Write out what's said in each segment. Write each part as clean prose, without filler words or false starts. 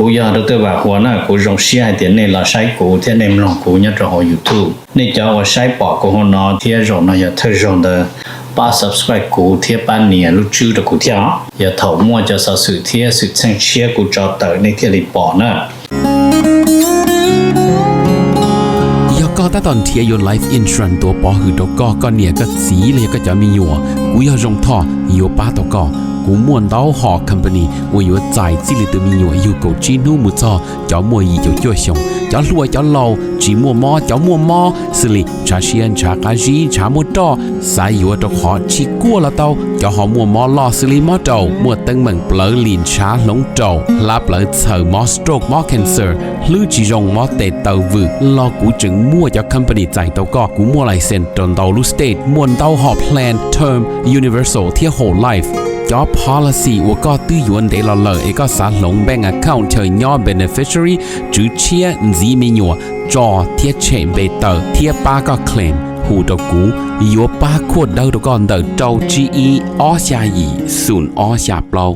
กูยาดตัวว่าหัวหน้ากูจงเสียเดี๋ยวนี้เราใช้กูเที่ยในมลองกูเนี่ยจะหอ YouTube นี่จะว่าใช้ปอกกูหัวนอเที่ยจงนะอย่าเธอจงเดป้า subscribe กูเที่ยป้านเนี่ยรู้ชื่อตะกูเที่ยอย่าเถ่ามั่วจะสะสื่อเที่ยสุดเส้นเชียกูจอเตอในเที่ยลิปอนะก็ตอนเทียยน Life Insurance ตัวปอหือตกก็เนี่ยก็สีเลยก็จะมีอยู่กูอยากจงท่ออยู่ป้าตกกูม่วนเต้าหอ company 我有在这里的มีอยู่有够จีนูมุจอจะมัวอีจะจ่วยชงจะรวยจะเล่าจีมัวมอจะมัวมอสิลิชาเชียนชากาจีชามัวตอสายอยู่ตกหอชีกัวละเต้าจะหอมัวมอลอสิลิมอเต้ามัวตึงเหมือนเปลือลินชาหลงเต้าลาเปลือเสือมอสโตรกมอ cancer หรือจีจงมอเตเต้าวืรอกูจึงมัวจะ company ใจเต้าก็กูมัวไลเซนตนเต้าลูสเตทมวนเต้าหอ plan term universal เที่ย whole life job policy 我ก็ตื้อยวนเดลเลเอกสารลงแบงก์ account เธอย่อ beneficiary จื้อเชียจีมีหยัวจอเทียเชมเบเตอร์เทียป้าก็ claim หูตะกูยัวป้าขวดเดาตะก่อนเดาเจ้า GE อ้อชายีศูนย์อ้อชาเปล่า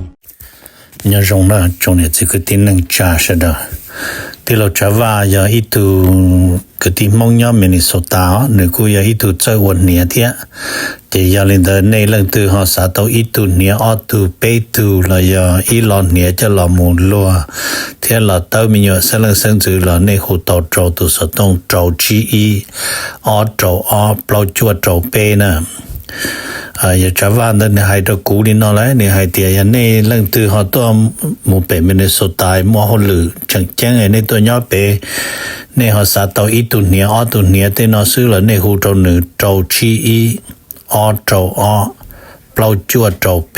เนี่ยจงนะจงเนี่ย这个定能加是的ที่เราจะว่าอย่าอีตูก็ที่มองย่อมินิโซตาหรือกูอย่าอีตูเจอวันเนี่ยเทียแต่อย่าเล่นแต่ในเรื่องตัวหาสาตัวอีตูเนี่ยออตูเปตูแล้วอย่าอีหลอนเนี่ยจะหลอมูลัวเทียเราเต้ามีอยู่เสลังเส้นจือเราในหูเต้าโจตัวสต้องโจจีอีออโจออเปล่าจวดโจเปนะอย่าจะว่าแต่ในให้ตัวกูนี่นอเลยในให้เตียในเรื่องตัวหาตัวหมู่เป็นมินิโซตามัวหลือจังแจ้งในตัวย่อเปในหาสาตัวอีตุเนี่ยออตุเนี่ยเตนอซื้อแล้วในหูโจหนึ่งโจชีอีออโจออเปล่าจวดโจเป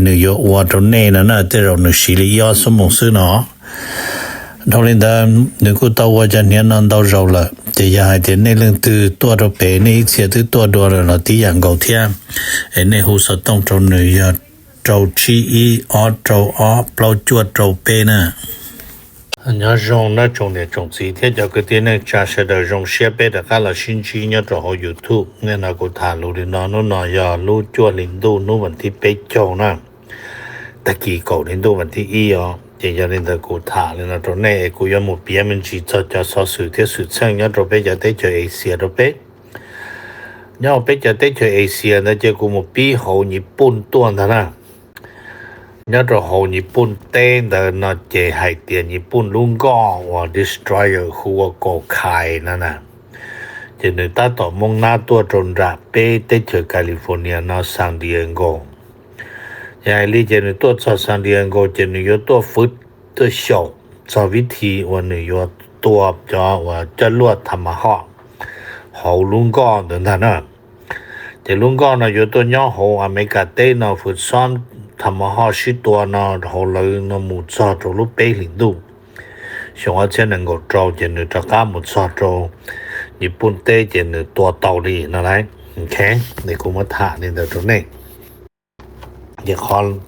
เนยวัวโจเน่นั่นน่ะแต่เราหนึ่งสิริยอสมองซื้อเนาะทอลินดาหนึ่งกูตัวว่าจะเนี่ยนั่นตัวเราละแต่อย่าให้เดี๋ยวในเรื่องตัวเราเปในเสียตัวเราที่อย่างเก่าเทียในหูสต้องโจหนึ่งอย่าโจชีอีออโจออเปล่าจวดโจเปนะ你要用那种的种子，天叫个点呢，假设的用设备的，看了星期要做好 YouTube， 我那个谈路的那要路做领导，那问题被叫呢，特技搞领导问题一哦，这要领导个谈的那种呢，个要目标们去做叫少数的事情，要做被叫得做 Asia 的被，要被叫得做 Asia 那这个目标好日本多的啦。nhớ rồi hồ Nhật Bản tên là nó chế hải tiền Nhật Bản luôn có và destroyer khu cổ khai nè nè chỉ người ta tỏ mong na tua trồn rạp bê tới chờ California nó San Diego nhà lý chỉ người tua cho San Diego chỉ người tua phút tua sầu cho vị trí và người tua cho và cho luật thầm họ hồ luôn có được nè chỉ luôn có nó yếu tua nhỏ hồ America tên nó phút son thầm họ sĩตัวnó họ lợi nó một số trong lúc bế linh đủ xong ở trên nâng ngột trâu trên nửa trả cá một số trâu Nhật Bản tế trên nửa tua tàu đi nó đấy ok để cũng mất thả nên được chỗ này để con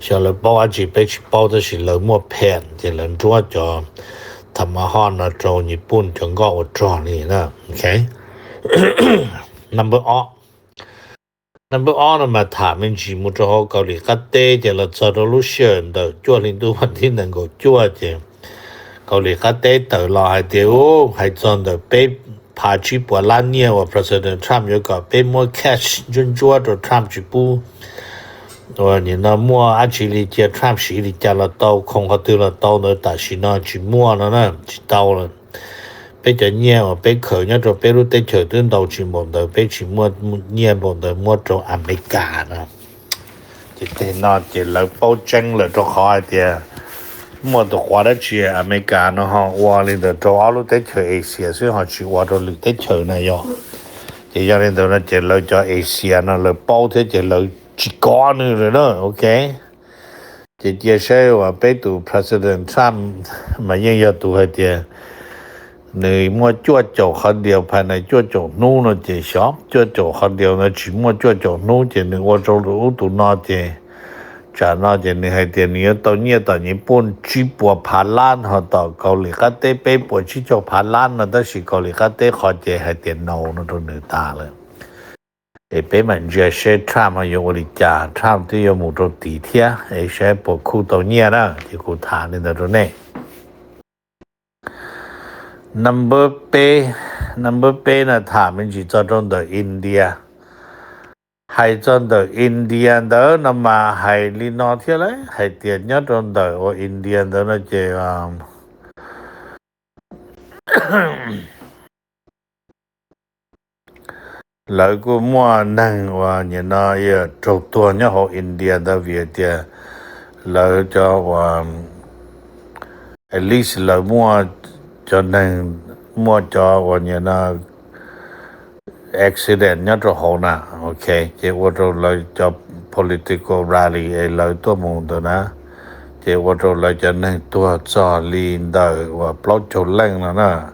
sau là bao anh chỉ bế chỉ bao đó chỉ lợi mua phèn thì lần chúa cho thầm họ nó trâu Nhật Bản chẳng có một trò này nữa ok number one mà thả mình chỉ một chỗ cầu lý cắt tê thì là solution的做领导问题能够做的cầu lý cắt tê từ lo hay tiêu hay chọn的被爬去波兰呢我 President Trump 有个被摸 catch 真做的 Trump 去不我你那摸阿去里接 Trump 是里加了刀空和对了刀呢但是呢去摸了呢去刀了bây giờ nhẹ và bây khởi nhá rồi bây lúc tới chờ đến đầu chỉ một đời bây chỉ mua nhẹ một đời mua cho America nè chỉ thế nó chỉ là bao tranh là cho họ thì mua được quá đó chỉ America nó họ qua lên được cho lúc tới chờ Asia所以họ chỉ qua rồi lúc tới chờ này rồi chỉ cho nên nó chỉ là cho Asia nó là bao thế chỉ là chỉ có nữa rồi đó ok chỉ chia sẻ và bây tụ President Trump mà nhưng giờ tụ hay thì người mua chua chậu hơn điều phải này chua chậu nu nó chỉ shop chua chậu hơn điều nó chỉ mua chua chậu nu chỉ người qua châu lũ tụ nó chỉ trả nó chỉ người hay tiền nhiều tao nhiều tao Nhật Bản chỉ bùa Hà Lan họ tao Cầu lì cát tê bê bùa chỉ cho Hà Lan nó đó chỉ Cầu lì cát tê họ chỉ hay tiền nâu nó cho người ta rồi 北门这些他们有我的家，他们都有木头地铁，些不苦到年了，就苦谈的都呢。Number B 呢，他们是做中的 India， 係做的 India 的，那麼係你那天咧，係點樣做的？我 India 的那就來個麼能話你那也做多呢好 India 的việc的，來就話 at least 來麼就能麼就話你那 accident 呢就好นะ OK 這我就來就 political rally 來多門的นะ這我就來就能多做領導ว่าปลดจุดแรงแล้วนะ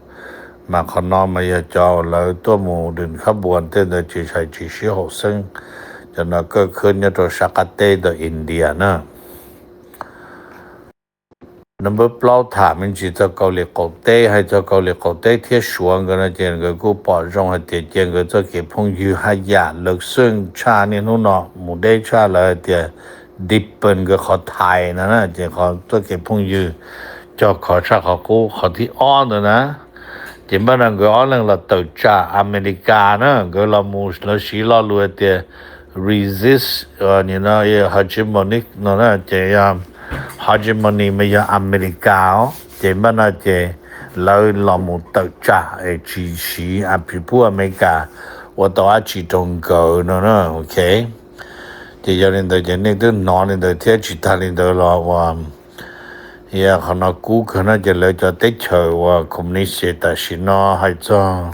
มาขนอมาอย่าจอแล้วตัวหมู่เดินขบวนเต้นจะใช้จิชิหกซึ่งจะน่ะเกิดขึ้นเนี่ยตัวชากาเต้ตัวอินเดียนะนั่นเมื่อเปล่าถามมันจะเกาหลีเกาเต้ให้จะเกาหลีเกาเต้ที่ชวนกันนะเจนก็กูปอจงให้เตียเจนก็จะเก็บพงอยู่ให้ยาเลิกซึ่งชาเนี่ยนู่นเนาะหมู่ได้ชาเลยเตียดิบเปิ้นก็ขอไทยนะเจนขอจะเก็บพงอยู่จะขอชาขอกูขอที่อ้อนนะจิมบันก็อ้อนเราตัวจ่าอเมริกานะก็เรามูสเราชีเรารู้เตีย resist นี่นะhegemonic นะเจียhegemony ไม่ยาอเมริกาจิมบันเจเรามูตัวจ่าจีชีอภิพูอเมริกาว่าตัวจีจงเกอนะโอเคเจียเรื่องตัวเจนี่ตัวนอนเรื่องตัวเที่ยจิตาเรื่องตัวเราว่า呀，可能顾客呢就来做对球啊，可能是但是呢还做，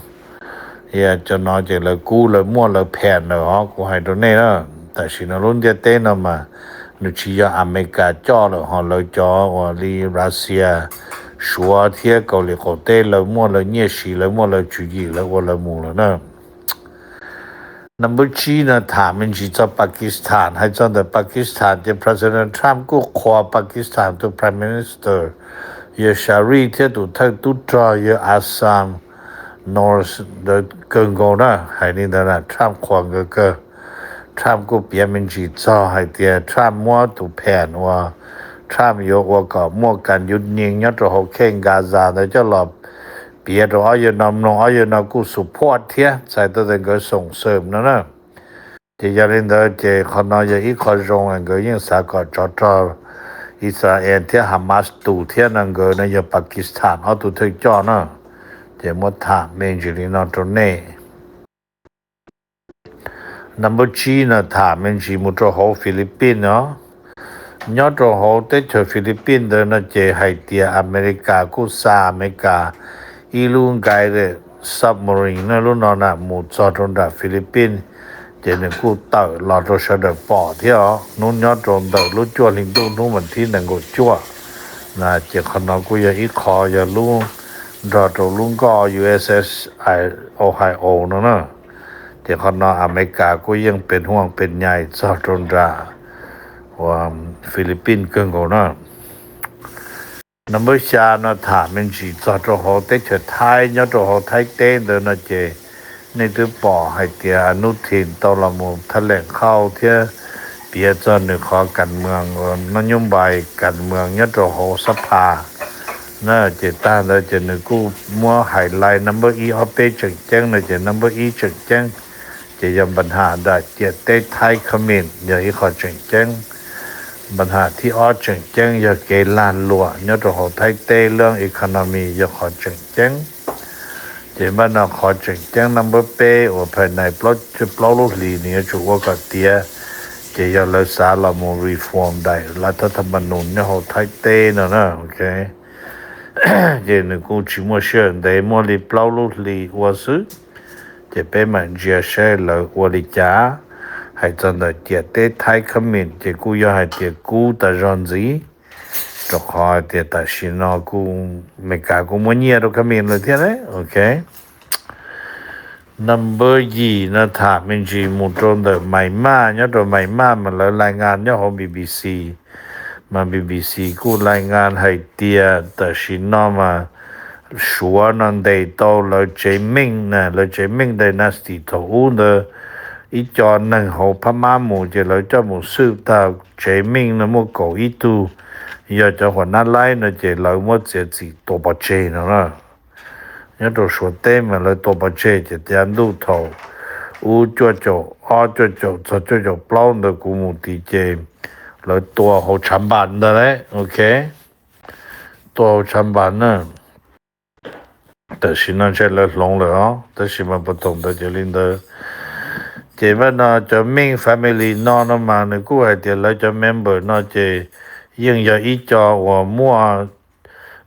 呀，就呢就来顾来摸来骗了啊，顾还多呢了，但是呢，论这对呢嘛，你去要อเมริกาจ่อ了哈，来จ่อว่าลีรัสเซีย说天เกาหลีเขาเต้来摸来热西来摸来注意来我来摸了呢。Number 3呢他们是做巴基斯坦还做的巴基斯坦的 President Trump ก็ขอ巴基斯坦的 Prime Minister 也ชารีที่ดูทักดูจอยอาซาม North 的更高呢还นี่的นะ Trump ขวางก็ Trump ก็เปลี่ยนเป็นจีจ่อให้เดีย Trump มัวถูกแผนว่า Trump ยกว่าก็มัวกันหยุดยิงเนี่ยจะเอาแข่งกาซาแต่จะหลบเปียรอยนำนอยนกูสุพอร์ตเทียใส่ตัวเองก็ส่งเสริมนะที่จะเล่นได้เจคนน้อยอีกคนรงอันก็ยิ่งสากลจอดอิสราเอลที่ฮามาสตูเทียนั่นก็ในปากีสถานเอาตัวถึงจอนะเจมดถามเมนจิลินอตรงนี้ Number 4นะถามเมนจิมุตรโฮฟิลิปปินส์เนาะยอดโฮเตชฟิลิปปินส์เดินเจไฮเตียอเมริกากุซาอเมริกาอีลุงไกเด submarine นะรุ่นนั้นน่ะหมู่จอดตรงดับฟิลิปปินส์เจนกูเตอลอดชดปอเที่ยวนู้นยอดตรงเตรู้จั่วลิงตุ้นู้นมันที่นั่งกูจั่วนะเจคนนกูอย่าอีคออย่าลุงรอตรงลุงก็ USS Ohio นะเจคนนอเมริกากูยังเป็นห่วงเป็นใหญ่จอดตรงดับว่าฟิลิปปินส์เกินกูนะNumber 3นะถามมันสิจอดโหเตชไทยยอดโหไทยเต้นเดินนะเจในตัวปอให้เตียอนุทินตอละมุแถลงเข้าเที่ยเปียจนขอการเมืองนโยบายการเมืองยอดโหสภานะเจตาแล้วจะนึกกูมัวไฮไลท์ Number 1เอาไปจังแจ้งนะเจ Number 1จังแจ้งจะยังปัญหาได้เจเตไทยคอมเมนต์อย่าอีขอจังแจ้งปัญหาที่อ้อจังแจ้งอย่าเกลานลัวยอดโหไทยเต้เรื่อง economy อย่าขอจังแจ้งเจมันน่ะขอจังแจ้ง number เป้ว่าภายในปลดลุลีเนี่ยจุว่าก็เตียเจอย่ารักษาละมู reform ได้รัฐธรรมนูญเนี่ยโหไทยเต้นะโอเคเจนึกกูชิมัวเชื่อได้มัวลีปลดลุลีว่าซึเจเป็นมันเจียเช่เลยว่าลีจ้าให้จันได้เจียเตไทยคอมเมนต์เจกูอยากให้เจียกูตะจอนซีก็ขอเจียตะชินอกูไม่กล้ากูมัวเนี่ยเราคอมเมนต์เลยเท่าไหร่โอเค Number 2นะถามมันจีมุตรงเดอไม่มาเนี่ยตัวไม่มามันแล้วรายงานเนี่ยของ BBC มา BBC กูรายงานให้เตียตะชินอมาชัวนั่นได้โตแล้วเจมิงนะแล้วเจมิงได้นัสติโตอูเด อีจอหนึ่งเขาพม่าหมู่จะเลยเจ้าหมู่สืบตาเจมิงนะหมู่เก่าอีตูอยากจะหัวหน้าไล่นะจะเลยหมดเสียสิตัวปัจเจนะเนี่ยตัวส่วนเต็มมาเลยตัวปัจเจจะเตียนดูเท่าอูจ่อจ่ออ้อจ่อจ่อจ่อจ่อปล้อง的古母地界เลยตัวเขาชันบาน的嘞 OK ตัวเขาชันบาน呢但是呢这了聋了啊但是嘛不懂的就领的这边呢就main family 呢那嘛呢กู还得来就 member 呢这应要一家我摸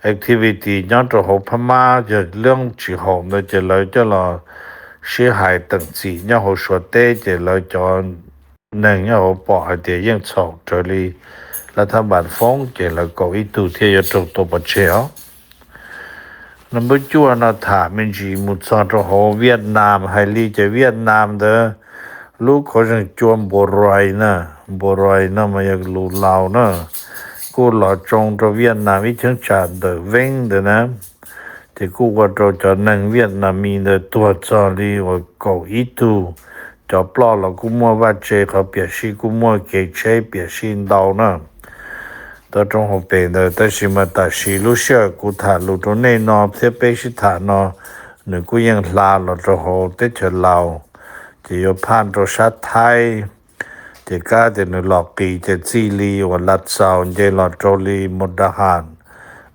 activity ยังจะ好พม่าจะเรื่องจีหง呢จะเลยจะรอเสียหายตั้งสี่ยัง好说ได้จะเลยจะหนึ่งยัง好ปล่อยเดี๋ยวยังชอบจะเลยรัฐบาลฟ้องจะเลยก็อีตัวที่จะจบตัวปัจเจียวนั่นไม่จวนนะถามมันจีมุดสอนจะหเวียดนามไฮลีจะเวียดนามเด้อลูกเขาจะจวนบัวรอยนะบัวรอยนะมาจากลูลาวนะกูหล่อจงจะเวียดนามอีกชั้นจัดเด้อเว้งเด้อนะแต่กูว่าจะนั่งเวียดนามีเด้อตัวจอลีว่าเก่าอีตูจะปล่อยแล้วกูมัวว่าเจเขาเปียชีกูมัวเกยเชเปียชีดาวนะตัวจงหัวเป็นเด้อแต่สิมาตัดชีลูเชื่อกูถ่าลูตัวเนนอเพื่อไปชิถ่านอหนึ่งกูยังลาเราจะหัวเตเฉลาจะยผ่านตัวชาติไทยจะกล้าจะหนึ่งหลอกปีจะซีรีวันลัดเสาจะหลอดโจลีมุดหาน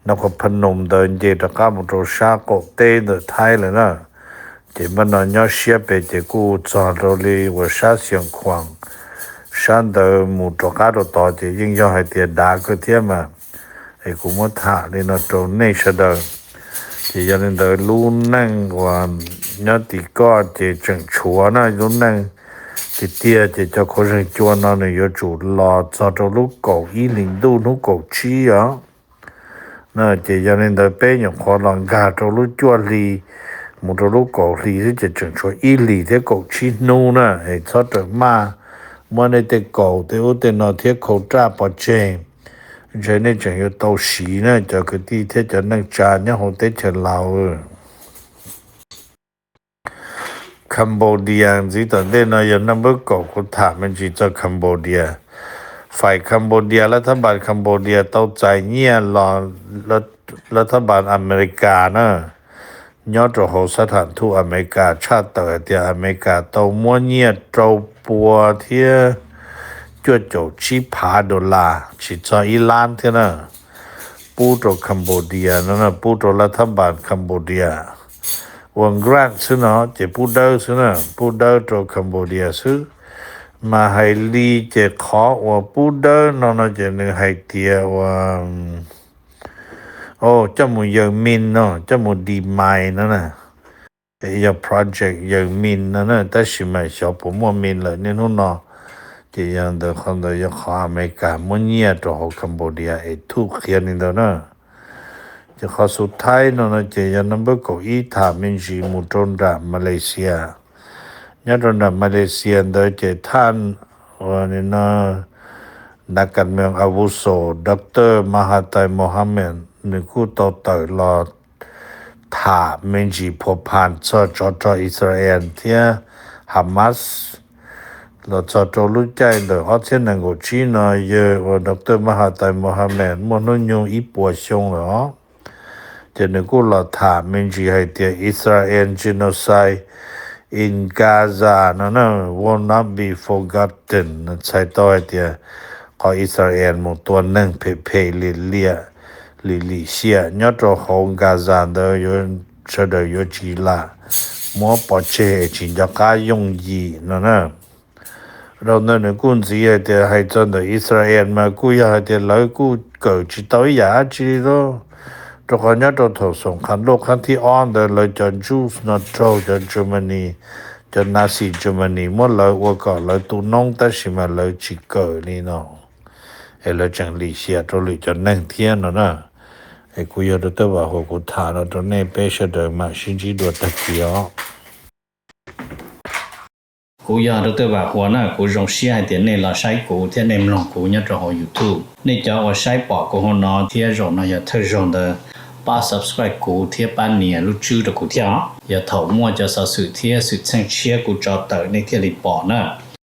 นครพนมเดินเจตก้ามุตชาโกเต้เดินไทยเลยนะเจมันนอนยอเชียไปเจกูจอดโรลีว่าชาเสียงขวางฉันเดินมุตก้าต่อเจยิ่งยอให้เตียดาก็เทียมมาไอ้กูมัดถ่าเลยนะโจเนชเดินเจยันเดินรู้นั่งว่ายอติก็เจจังชัวนะรู้นั่งเจเตียเจเจ้าคนจวนนั่นเนี่ยอยู่จุดรอจอดลูกเก่าอีหลิงดูลูกเก่าชี้อ่ะ那这样人的白人可能家着路脚里，木着路高里是就整出一里的高起路呢，哎，操着嘛，我那的高的我的那天口罩不正，这那真有到时呢，这个地铁就能站，然后得去捞。Cambodia 知道的那有那么高，我他们去做 Cambodia。ฝ่ายคัมโบเดียรัฐบาลคัมโบเดียต้องใจเงียรอรัฐบาลอเมริกานะยอดโหสถานทูตอเมริกาชาติเตอเดียอเมริกาต้องมัวเงียโจปัวเทียจวดโจชิพาดอลลาร์ชิจออิหร่านเทียนะปูโตคัมโบเดียนั่นนะปูโตรัฐบาลคัมโบเดียวังกรันซึ่งเนาะจะปูเดอร์ซึ่งนะปูเดอร์โตคัมโบเดียซึ่งมาให้ลีจะขอว่าปูเดอร์นอนจะนึงให้เตียว่าโอ้เจ้าหมูยังมินเนาะเจ้าหมูดีไมนั่นน่ะไอ้ยาโปรเจกต์ยังมินนั่นน่ะแต่สิไม่ชอบผมว่ามินเลยนี่นู่นเนาะจะยังเดินคนเดียวขออเมริกามันเงียตัวของคัมโบเดียไอ้ทุกเขียนนี่เด้อนะจะขอสุดท้ายเนาะจะยังนำไปกับอีถามินจีมุตรนดามาเลเซียยันดามาเลเซียโดยเจท่านวันนี้นะนักการเมืองอาวุโสดร.มหาไตโมฮัมเหม็ดนึกคู่ต่อต่อรอถามินจีพบผ่านจออิสราเอลที่ฮามาสเราจอรู้ใจเดอออเช่นนังกุชีนอยเยอะว่าดร.มหาไตโมฮัมเหม็ดมันนุ่งยงอีปัวชงเหรอจะนึกคู่เราถามินจีให้เตียอิสราเอลgenocide in Gaza no will not be forgotten ใช้ต่อเดียขออิสราเอลหมู่ตัวนึงเพลิเลียเสียยอดของกาซาเดยเสดยจีลามัวปอเชจินจะกายงยีนะเราเนี่ยกุนซีเดียให้จนเดอิสราเอลมากูอยากเดียแล้วกูเกิดจิตตัวยาจีโรตัวคนนี้ตัวถูกสงครามโลกครั้งที่อ่อนเดินเลยจนจูสนอตโตจนเยอรมนีจนนาซีเยอรมนีหมดเลยว่าก็เลยตัวน้องแต่สิมาเลยจิเกิดนี่เนาะเอเลยจังลีเสียตัวเลยจนนั่งเทียนนะไอ้กูอยากตัวว่าหัวกูถานะตัวนี้เป้เสดมาชินจีตัวตะเกียกูอยากตัวว่าหัวน่ะกูจงเสียเดี๋ยวนี้เราใช้กูเที่ยในมลงกูเนี่ยจะหอ YouTube นี่จะว่าใช้ปอกกูหัวนอนเที่ยจงน่ะอย่าเธอจงเด้อ ป้า subscribe กูเทียป้านเนี่ยรู้ชื่อตะกูเที่ยอย่าเถามั่วจะสะสื่อเทียสุดแซงเชียกูจอเตอในเทียริปอนะ